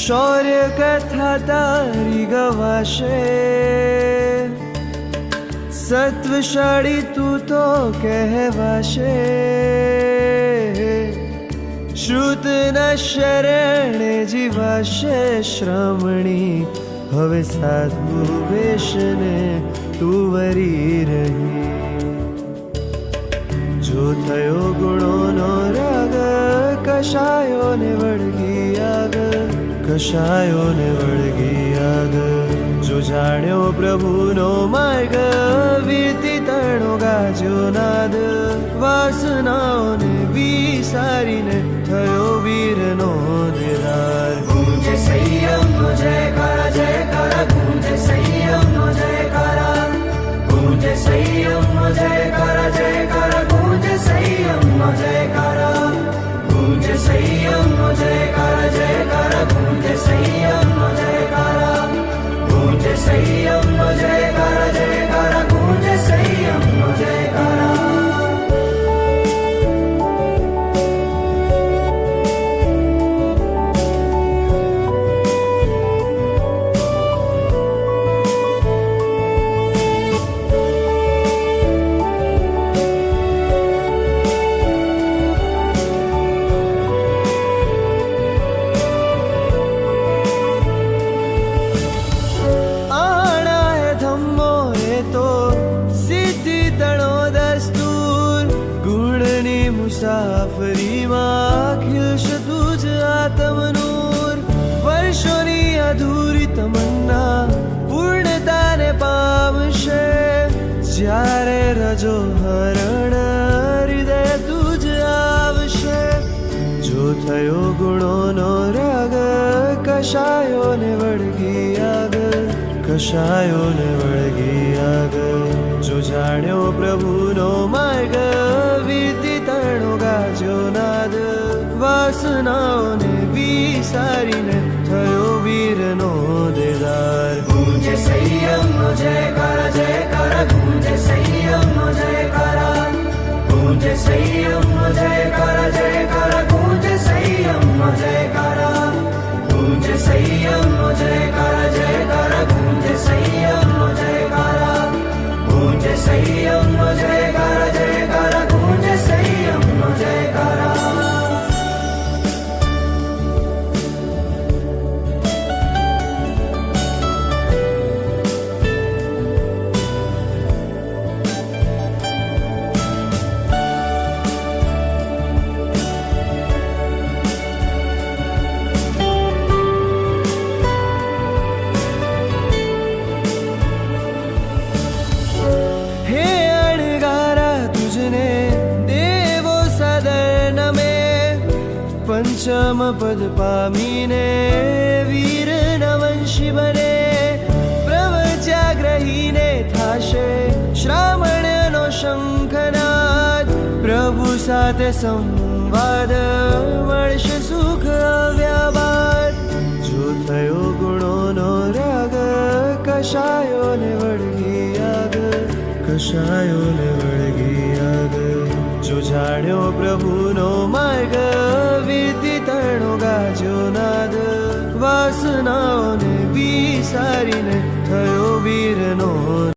શૌર્ય કથા તારી ગવાશે, સત્વશાળી તું તો કહેવાશે. શ્રુતના શરણે જીવાશે શ્રમણી, હવે સાધુ વેશને તું વરી રહી. જો થયો ગુણોનો રાગ, કશાયોને વળગી આગ, કશાયોને વળગી આગ. જો જાણ્યો પ્રભુનો માર્ગ, વીતી તણો ગાજ્યો નાદ. વાસનાઓને વિસારીને થયો વીરનો દીદાર. ગૂંજે સંયમનો જયકારા, જયકારા ગૂંજે સંયમનો જયકારા, ગૂંજે સંયમનો જયકારા, જયકારા ગૂંજે સંયમનો જયકારા, ગૂંજે સંયમનો જયકારા, જયકારા ગૂંજે સંયમનો જયકારા, ગૂંજે સંયમનો જયકારા, જયકારા ગૂંજે સંયમનો જયકારા. મુસાફરીમાં ખીલશે તુજ આત્મનૂર. વર્ષોની અધૂરી તમન્ના પૂર્ણતાને પામશે, જ્યારે રજો હરણ હૃદય તુજ આવશે. જો થયો ગુણોનો રાગ, કશાયોને વળગી આગ, કશાયોને વળગી આગ. જો જાણ્યો પ્રભુનો માર્ગ, વીતી તણો ગાજ્યો નાદ. વાસનાઓને વિસારીને થયો વીરનો દીદાર. ગૂંજે સંયમનો જયકારા, જયકારા ગૂંજે સંયમનો જયકારા, ગૂંજે સંયમનો જયકારા, જયકારા ગૂંજે સંયમનો જયકારા, ગૂંજે સંયમનો જયકારા, જયકારા ગૂંજે સંયમનો જયકારા, ગૂંજે સંયમનો જયકારા, જયકારા ગૂંજે સંયમનો જયકારા. પંચમ પદ પામીને વીર નવંશી બને, પ્રવચ્યાગ્રહીને થાશે શ્રાવણનો શંખનાદ. પ્રભુ સાથે સંવાદ મળશે સુખ વ્યાબાદ. જો થયો ગુણોનો રાગ, કશાયોને વળગી આગ, કશાયોને વળગી આગ. જો જાણ્યો પ્રભુનો માર્ગ, વીતી તણો ગાજ્યો નાદ. વાસનાઓને વિસારીને થયો વીરનો